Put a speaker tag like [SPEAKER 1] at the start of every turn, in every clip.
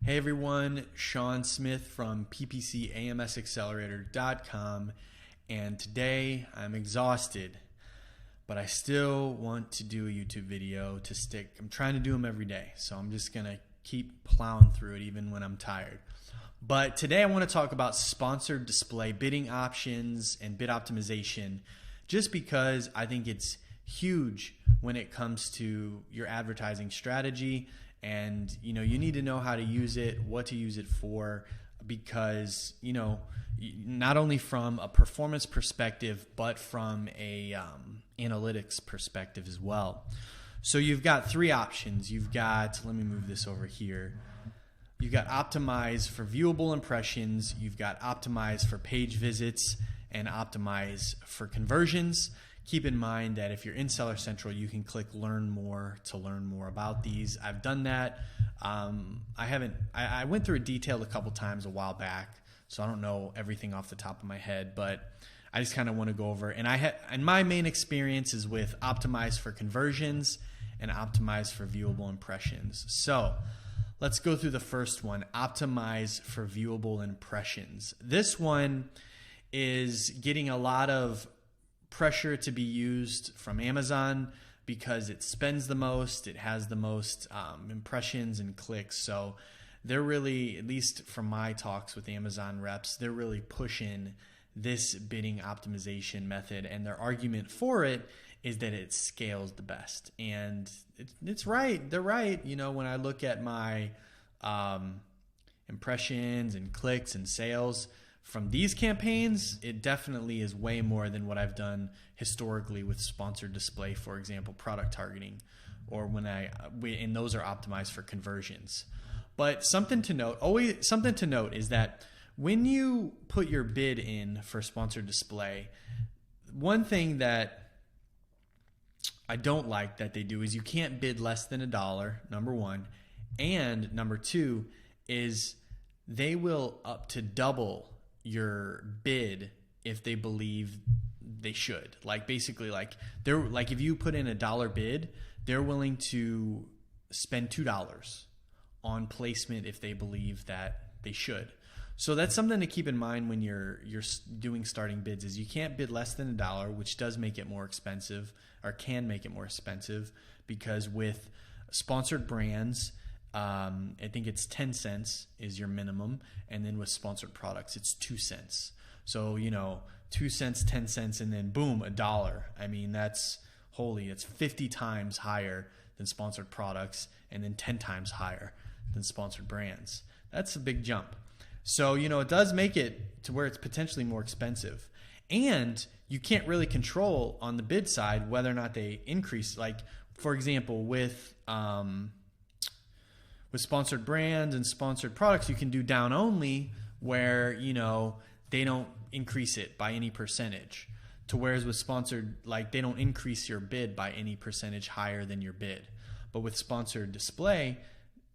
[SPEAKER 1] Hey everyone, Sean Smith from ppcamsaccelerator.com, and today I'm exhausted, but I still want to do a YouTube video to stick. I'm trying to do them every day, so I'm just going to keep plowing through it even when I'm tired. But today I want to talk about sponsored display bidding options and bid optimization, just because I think it's huge when it comes to your advertising strategy. And you need to know how to use it, what to use it for, because not only from a performance perspective, but from a analytics perspective as well. So you've got three options. You've got, let me move this over here. You've got optimize for viewable impressions. You've got optimize for page visits and optimize for conversions. Keep in mind that if you're in Seller Central, you can click Learn More to learn more about these. I've done that. I went through it detailed a couple times a while back, so I don't know everything off the top of my head, but I just kind of want to go over. And my main experience is with optimize for conversions and optimize for viewable impressions. So let's go through the first one, optimize for viewable impressions. This one is getting a lot of pressure to be used from Amazon because it spends the most, it has the most impressions and clicks. So they're really, at least from my talks with Amazon reps, they're really pushing this bidding optimization method, and their argument for it is that it scales the best. And it's right, they're right. When I look at my impressions and clicks and sales from these campaigns, it definitely is way more than what I've done historically with sponsored display, for example, product targeting, or and those are optimized for conversions. But something to note is that when you put your bid in for sponsored display, one thing that I don't like that they do is you can't bid less than $1, number one, and number two is they will up to double your bid if they believe they should. Basically, if you put in $1 bid, they're willing to spend $2 on placement if they believe that they should. So that's something to keep in mind when you're doing starting bids, is you can't bid less than $1, which does make it more expensive, or can make it more expensive, because with sponsored brands, I think it's 10 cents is your minimum, and then with sponsored products it's 2 cents. So 2 cents, 10 cents, and then boom, $1. I mean, it's 50 times higher than sponsored products, and then 10 times higher than sponsored brands. That's a big jump. So it does make it to where it's potentially more expensive, and you can't really control on the bid side whether or not they increase. Like, for example, with sponsored brands and sponsored products, you can do down only, where they don't increase it by any percentage, to whereas with sponsored, they don't increase your bid by any percentage higher than your bid. But with sponsored display,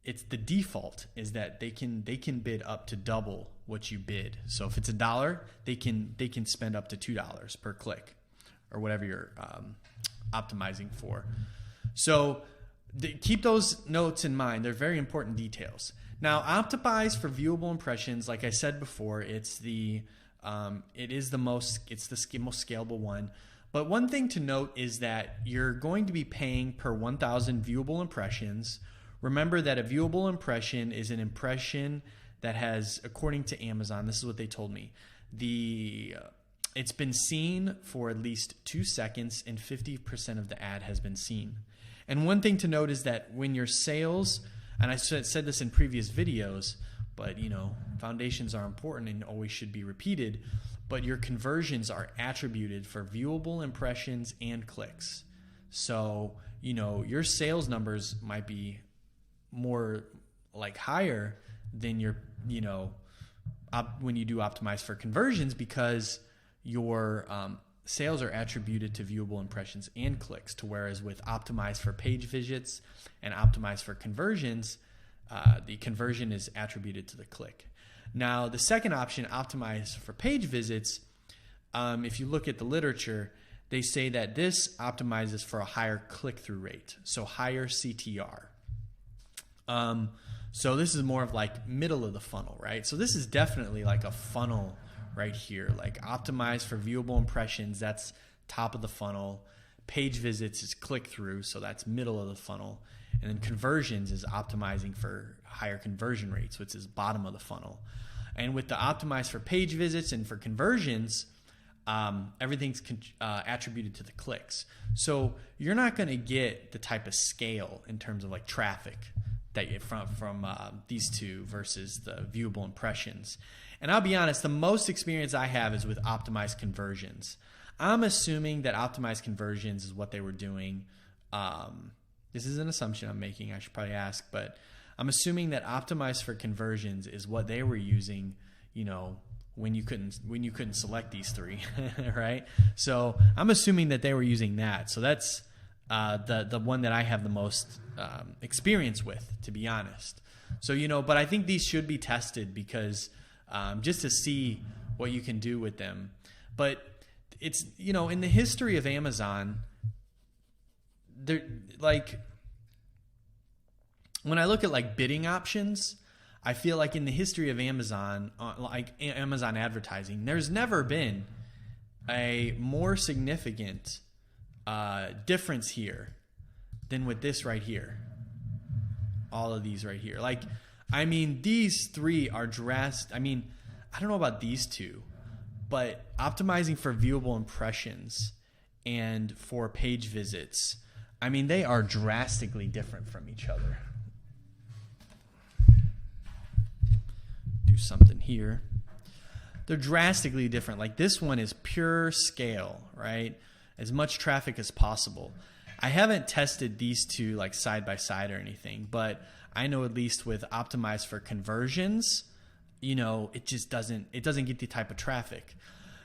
[SPEAKER 1] it's the default is that they can bid up to double what you bid. So if it's $1, they can spend up to $2 per click, or whatever you're optimizing for. So keep those notes in mind. They're very important details. Now, optimize for viewable impressions, like I said before, it's the most scalable one. But one thing to note is that you're going to be paying per 1,000 viewable impressions. Remember that a viewable impression is an impression that has, according to Amazon, this is what they told me, it's been seen for at least 2 seconds, and 50% of the ad has been seen. And one thing to note is that when your sales, and I said this in previous videos, but foundations are important and always should be repeated, but your conversions are attributed for viewable impressions and clicks. So, your sales numbers might be more higher than your, when you do optimize for conversions, because your sales are attributed to viewable impressions and clicks, to whereas with optimize for page visits and optimize for conversions, the conversion is attributed to the click. Now, the second option, optimize for page visits, if you look at the literature, they say that this optimizes for a higher click-through rate, so higher CTR. So this is more of like middle of the funnel, right? So this is definitely like a funnel right here, like optimized for viewable impressions. That's top of the funnel. Page visits is click through, so that's middle of the funnel. And then conversions is optimizing for higher conversion rates, which is bottom of the funnel. And with the optimized for page visits and for conversions, everything's attributed to the clicks. So you're not going to get the type of scale in terms of like traffic that you from these two versus the viewable impressions. And I'll be honest, the most experience I have is with optimized conversions. I'm assuming that optimized conversions is what they were doing. This is an assumption I'm making. I should probably ask, but I'm assuming that optimized for conversions is what they were using, you know, when you couldn't select these three, right? So I'm assuming that they were using that. So that's the one that I have the most experience with, to be honest. So, you know, but I think these should be tested because just to see what you can do with them. But it's, you know, in the history of Amazon, there, like, when I look at like bidding options, I feel like in the history of Amazon, like Amazon advertising, there's never been a more significant difference here than with this right here. All of these right here. Like, I mean, these three are drastic. I mean, I don't know about these two, but optimizing for viewable impressions and for page visits, I mean, they are drastically different from each other. Do something here. They're drastically different. Like this one is pure scale, right? As much traffic as possible. I haven't tested these two like side by side or anything, but I know at least with optimized for conversions, you know, it doesn't get the type of traffic.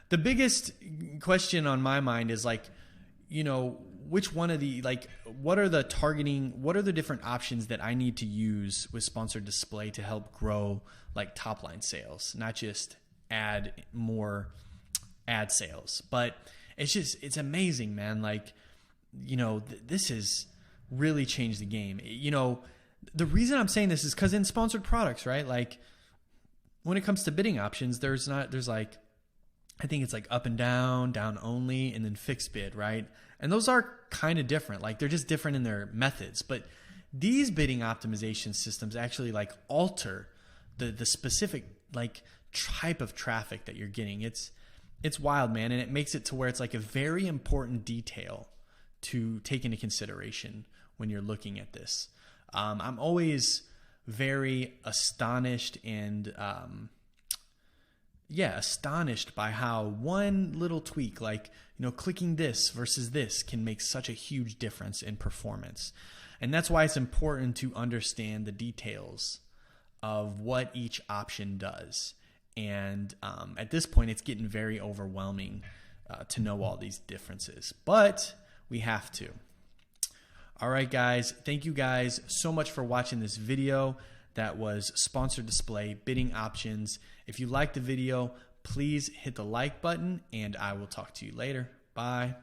[SPEAKER 1] The biggest question on my mind is like, you know, which one of the, like, what are the different options that I need to use with sponsored display to help grow like top line sales, not just add more ad sales. But it's amazing, man. Like, you know, this has really changed the game. You know, the reason I'm saying this is because in sponsored products, right? Like when it comes to bidding options, there's like, I think it's like up and down, down only, and then fixed bid, right? And those are kind of different. Like they're just different in their methods. But these bidding optimization systems actually like alter the specific like type of traffic that you're getting. It's wild, man. And it makes it to where it's like a very important detail to take into consideration when you're looking at this. I'm always very astonished and astonished by how one little tweak, like, you know, clicking this versus this can make such a huge difference in performance. And that's why it's important to understand the details of what each option does. And at this point, it's getting very overwhelming to know all these differences, but we have to. All right, guys. Thank you guys so much for watching this video. That was sponsored display bidding options. If you liked the video, please hit the like button and I will talk to you later. Bye.